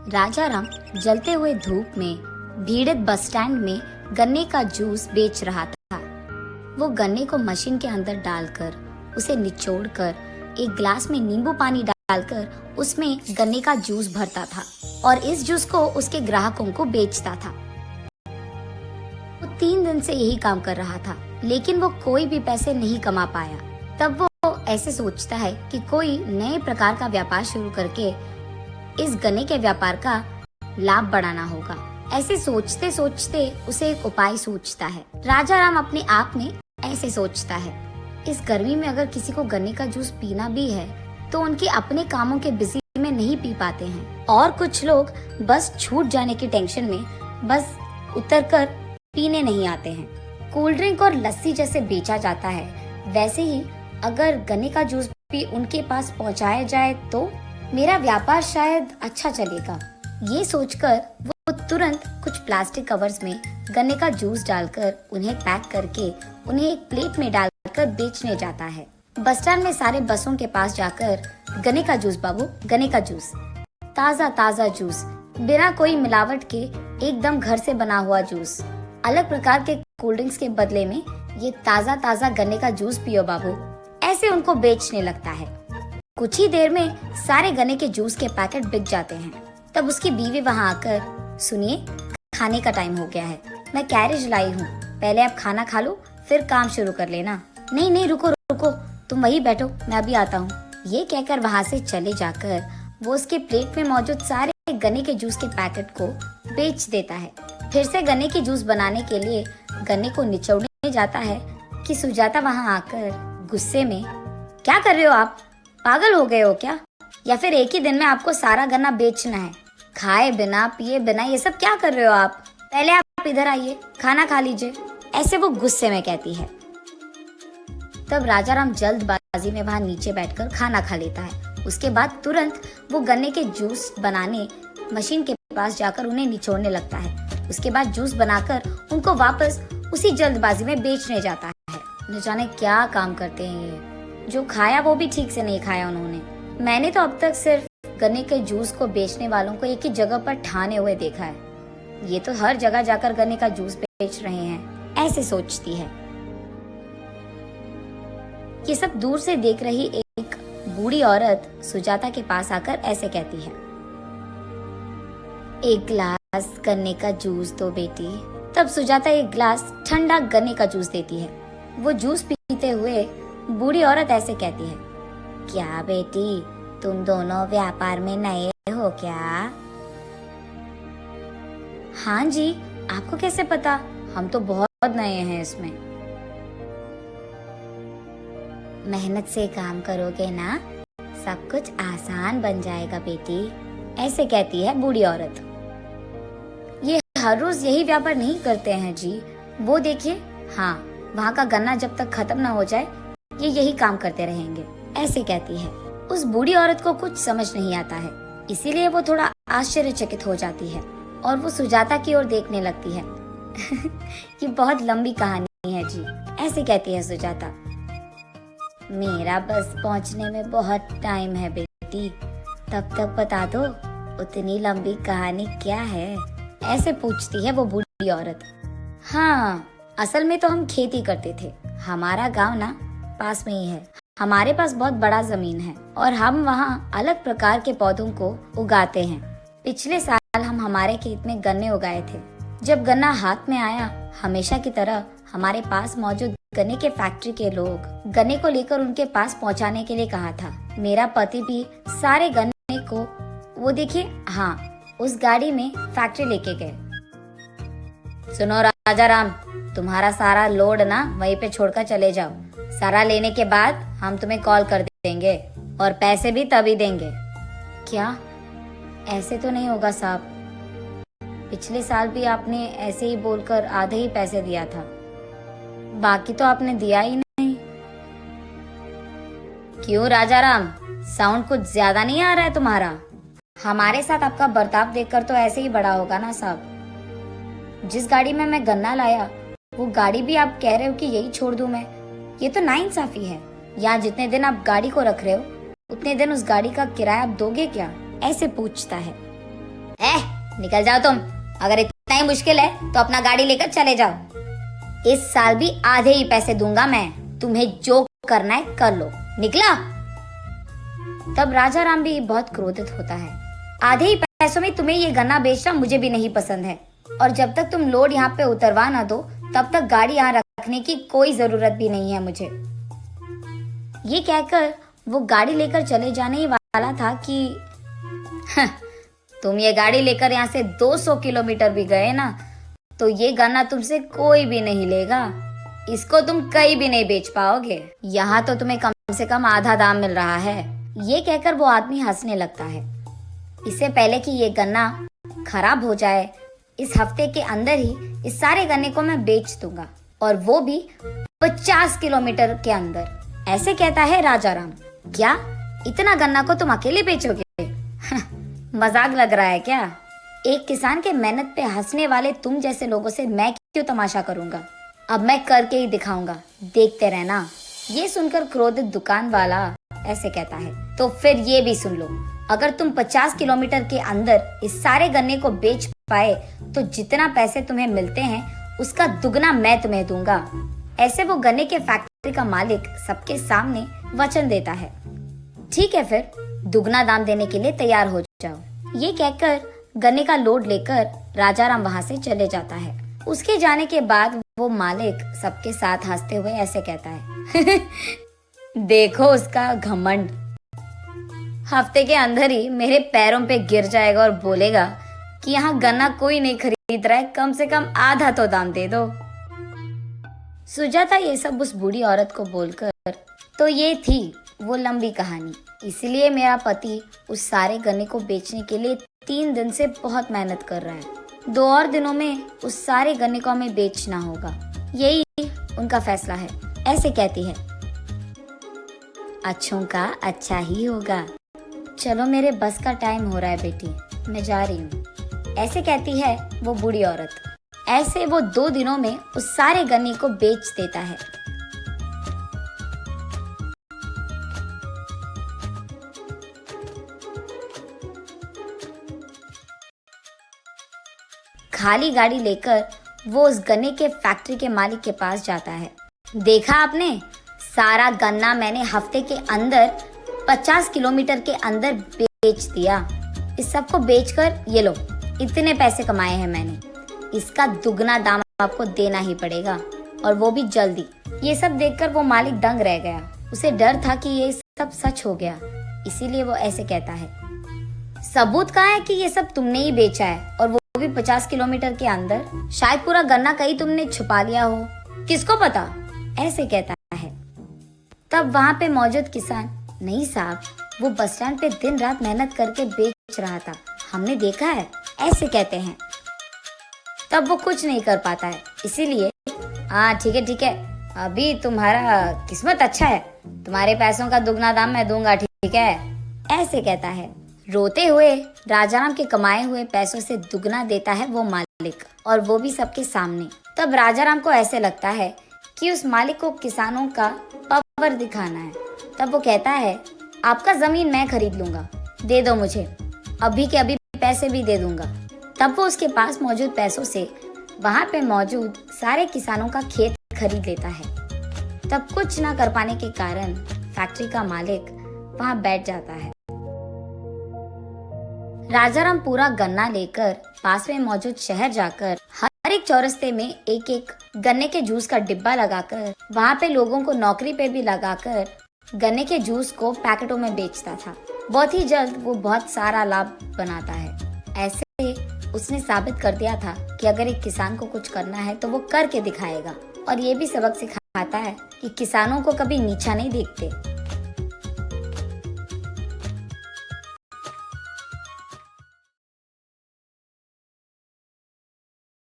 राजाराम जलते हुए धूप में भीड़ित बस स्टैंड में गन्ने का जूस बेच रहा था। वो गन्ने को मशीन के अंदर डालकर उसे निचोड़कर एक गिलास में नींबू पानी डालकर उसमें गन्ने का जूस भरता था और इस जूस को उसके ग्राहकों को बेचता था। वो 3 दिन से यही काम कर रहा था, लेकिन वो कोई भी पैसे नहीं कमा पाया। तब वो ऐसे सोचता है कि कोई नए प्रकार का व्यापार शुरू करके इस गन्ने के व्यापार का लाभ बढ़ाना होगा। ऐसे सोचते सोचते उसे एक उपाय सूझता है। राजाराम अपने आप में ऐसे सोचता है, इस गर्मी में अगर किसी को गन्ने का जूस पीना भी है तो उनके अपने कामों के बिजी में नहीं पी पाते हैं, और कुछ लोग बस छूट जाने की टेंशन में बस उतरकर पीने नहीं आते हैं। कोल्ड ड्रिंक और लस्सी जैसे बेचा जाता है, वैसे ही अगर गन्ने का जूस भी उनके पास पहुंचाया जाए तो मेरा व्यापार शायद अच्छा चलेगा। ये सोचकर वो तुरंत कुछ प्लास्टिक कवर्स में गन्ने का जूस डालकर उन्हें पैक करके उन्हें एक प्लेट में डालकर बेचने जाता है। बस स्टैंड में सारे बसों के पास जाकर, गन्ने का जूस बाबू, गन्ने का जूस, ताज़ा ताज़ा जूस, बिना कोई मिलावट के एकदम घर से बना हुआ जूस, अलग प्रकार के कोल्ड ड्रिंक्स के बदले में ये ताज़ा ताज़ा गन्ने का जूस पियो बाबू, ऐसे उनको बेचने लगता है। कुछ ही देर में सारे गन्ने के जूस के पैकेट बिक जाते हैं। तब उसकी बीवी वहाँ आकर, सुनिए, खाने का टाइम हो गया है, मैं कैरेज लाई हूँ, पहले आप खाना खा लो फिर काम शुरू कर लेना। नहीं नहीं, रुको रुको, तुम वहीं बैठो, मैं अभी आता हूँ। ये कहकर वहाँ से चले जाकर वो उसके प्लेट में मौजूद सारे गन्ने के जूस के पैकेट को बेच देता है। फिर से गन्ने की जूस बनाने के लिए गन्ने को निचोड़ने जाता है कि सुजाता वहाँ आकर गुस्से में, क्या कर रहे हो आप, पागल हो गए हो क्या, या फिर एक ही दिन में आपको सारा गन्ना बेचना है? खाए बिना पिए बिना ये सब क्या कर रहे हो आप, पहले आप इधर आइए, खाना खा लीजिए, ऐसे वो गुस्से में कहती है। तब राजाराम जल्दबाजी में वहाँ नीचे बैठकर खाना खा लेता है। उसके बाद तुरंत वो गन्ने के जूस बनाने मशीन के पास जाकर उन्हें निचोड़ने लगता है। उसके बाद जूस बनाकर उनको वापस उसी जल्दबाजी में बेचने जाता है। न जाने क्या काम करते हैं ये, जो खाया वो भी ठीक से नहीं खाया उन्होंने। मैंने तो अब तक सिर्फ गन्ने के जूस को बेचने वालों को एक ही जगह पर ठाने हुए देखा है, ये तो हर जगह जाकर गन्ने का जूस बेच रहे हैं, ऐसे सोचती है। ये सब दूर से देख रही एक बूढ़ी औरत सुजाता के पास आकर ऐसे कहती है, एक गिलास गन्ने का जूस दो बेटी। तब सुजाता एक गिलास ठंडा गन्ने का जूस देती है। वो जूस पीते हुए बूढ़ी औरत ऐसे कहती है, क्या बेटी, तुम दोनों व्यापार में नए हो क्या? हाँ जी, आपको कैसे पता, हम तो बहुत नए हैं इसमें। मेहनत से काम करोगे ना, सब कुछ आसान बन जाएगा बेटी, ऐसे कहती है बूढ़ी औरत। ये हर रोज यही व्यापार नहीं करते हैं जी, वो देखिए, हाँ, वहाँ का गन्ना जब तक खत्म ना हो जाए ये यही काम करते रहेंगे, ऐसे कहती है। उस बूढ़ी औरत को कुछ समझ नहीं आता है, इसीलिए वो थोड़ा आश्चर्यचकित हो जाती है और वो सुजाता की ओर देखने लगती है। ये बहुत लंबी कहानी है जी, ऐसे कहती है सुजाता। मेरा बस पहुंचने में बहुत टाइम है बेटी, तब तक बता दो उतनी लंबी कहानी क्या है, ऐसे पूछती है वो बूढ़ी औरत। हाँ, असल में तो हम खेती करते थे, हमारा गांव ना पास में ही है, हमारे पास बहुत बड़ा जमीन है और हम वहाँ अलग प्रकार के पौधों को उगाते हैं। पिछले साल हम हमारे खेत में गन्ने उगाए थे। जब गन्ना हाथ में आया, हमेशा की तरह हमारे पास मौजूद गन्ने के फैक्ट्री के लोग गन्ने को लेकर उनके पास पहुँचाने के लिए कहा था। मेरा पति भी सारे गन्ने को, वो देखिए, हाँ, उस गाड़ी में फैक्ट्री लेके गए। सुनो राजाराम, तुम्हारा सारा लोड ना वहीं पे छोड़कर चले जाओ, सारा लेने के बाद हम तुम्हें कॉल कर देंगे और पैसे भी तभी देंगे। क्या, ऐसे तो नहीं होगा साहब, पिछले साल भी आपने ऐसे ही बोलकर आधे ही पैसे दिया था, बाकी तो आपने दिया ही नहीं। क्यों राजाराम, साउंड कुछ ज्यादा नहीं आ रहा है तुम्हारा? हमारे साथ आपका बर्ताव देखकर तो ऐसे ही बड़ा होगा ना साहब। जिस गाड़ी में मैं गन्ना लाया वो गाड़ी भी आप कह रहे हो कि यही छोड़ दूं मैं, ये तो नाइंसाफी है। यहाँ जितने दिन आप गाड़ी को रख रहे हो उतने दिन उस गाड़ी का किराया आप दोगे क्या, ऐसे पूछता है। निकल जाओ तुम। अगर इतना ही मुश्किल है तो अपना गाड़ी लेकर चले जाओ। इस साल भी आधे ही पैसे दूंगा मैं, तुम्हें जो करना है कर लो। निकला। तब राजा राम भी बहुत क्रोधित होता है। आधे ही पैसों में तुम्हें ये गन्ना बेचना मुझे भी नहीं पसंद है, और जब तक तुम लोड यहाँ पे उतरवा ना दो तब तक गाड़ी यहाँ रखने की कोई जरूरत भी नहीं है मुझे। ये कहकर वो गाड़ी लेकर चले जाने ही वाला था कि तुम ये गाड़ी लेकर यहाँ से 200 किलोमीटर भी गए ना तो ये गन्ना तुमसे कोई भी नहीं लेगा। इसको तुम कहीं भी नहीं बेच पाओगे। यहाँ तो तुम्हें कम से कम आधा दाम मिल रहा है। ये कहकर वो आदमी हंसने लगता है। इससे पहले कि ये गन्ना खराब हो जाए, इस हफ्ते के अंदर ही इस सारे गन्ने को मैं बेच दूंगा, और वो भी 50 किलोमीटर के अंदर। ऐसे कहता है राजा राम। क्या इतना गन्ना को तुम अकेले बेचोगे? मजाक लग रहा है क्या? एक किसान के मेहनत पे हंसने वाले तुम जैसे लोगों से मैं क्यों तमाशा करूंगा? अब मैं करके ही दिखाऊंगा, देखते रहना। ये सुनकर क्रोधित दुकान वाला ऐसे कहता है। तो फिर ये भी सुन लो, अगर तुम 50 किलोमीटर के अंदर इस सारे गन्ने को बेच पाए तो जितना पैसे तुम्हें मिलते हैं उसका दुगना मैं तुम्हें दूंगा। ऐसे वो गन्ने के फैक्ट्री का मालिक सबके सामने वचन देता है। ठीक है, फिर दुगना दाम देने के लिए तैयार हो जाओ। ये कहकर गन्ने का लोड लेकर राजा राम वहाँ से चले जाता है। उसके जाने के बाद वो मालिक सबके साथ हंसते हुए ऐसे कहता है देखो उसका घमंड, हफ्ते के अंदर ही मेरे पैरों पे गिर जाएगा और बोलेगा कि यहाँ गन्ना कोई नहीं खरीद रहा है, कम से कम आधा तो दाम दे दो। सुजाता ये सब उस बूढ़ी औरत को बोलकर, तो ये थी वो लंबी कहानी। इसलिए मेरा पति उस सारे गन्ने को बेचने के लिए 3 दिन से बहुत मेहनत कर रहा है। 2 और दिनों में उस सारे गन्ने को हमें बेचना होगा, यही उनका फैसला है। ऐसे कहती है। अच्छों का अच्छा ही होगा। चलो मेरे बस का टाइम हो रहा है बेटी, मैं जा रही हूँ। ऐसे कहती है वो बूढ़ी औरत। ऐसे वो 2 दिनों में उस सारे गन्ने को बेच देता है। खाली गाड़ी लेकर वो उस गन्ने के फैक्ट्री के मालिक के पास जाता है। देखा आपने, सारा गन्ना मैंने हफ्ते के अंदर 50 किलोमीटर के अंदर बेच दिया। इस सब को बेचकर ये लो, इतने पैसे कमाए हैं मैंने। इसका दुगना दाम आपको देना ही पड़ेगा, और वो भी जल्दी। ये सब देखकर वो मालिक दंग रह गया। उसे डर था कि ये सब सच हो गया, इसीलिए वो ऐसे कहता है। सबूत कहाँ है कि ये सब तुमने ही बेचा है, और वो भी 50 किलोमीटर के अंदर? शायद पूरा गन्ना कहीं तुमने छुपा लिया हो, किसको पता? ऐसे कहता है। तब वहाँ पे मौजूद किसान, नहीं साहब, वो बस स्टैंड पे दिन रात मेहनत करके बेच रहा था, हमने देखा है। ऐसे कहते हैं। तब वो कुछ नहीं कर पाता है, इसीलिए हाँ ठीक है, अभी तुम्हारा किस्मत अच्छा है, तुम्हारे पैसों का दुगना दाम मैं दूंगा, ठीक है? ऐसे कहता है। रोते हुए राजाराम के कमाए हुए पैसों से दुगना देता है वो मालिक, और वो भी सबके सामने। तब राजाराम को ऐसे लगता है कि उस मालिक को किसानों का पावर दिखाना है। तब वो कहता है, आपका जमीन मैं खरीद लूंगा, दे दो मुझे, अभी के अभी पैसे भी दे दूंगा। तब वो उसके पास मौजूद पैसों से वहाँ पे मौजूद सारे किसानों का खेत खरीद लेता है। तब कुछ ना कर पाने के कारण फैक्ट्री का मालिक वहाँ बैठ जाता है। राजाराम पूरा गन्ना लेकर पास में मौजूद शहर जाकर हर एक चौरस्ते में एक एक गन्ने के जूस का डिब्बा लगाकर वहाँ पे लोगों को नौकरी पे भी लगाकर गन्ने के जूस को पैकेटों में बेचता था। बहुत ही जल्द वो बहुत सारा लाभ बनाता है। ऐसे उसने साबित कर दिया था कि अगर एक किसान को कुछ करना है तो वो करके दिखाएगा, और ये भी सबक सिखाता है कि किसानों को कभी नीचा नहीं देखते।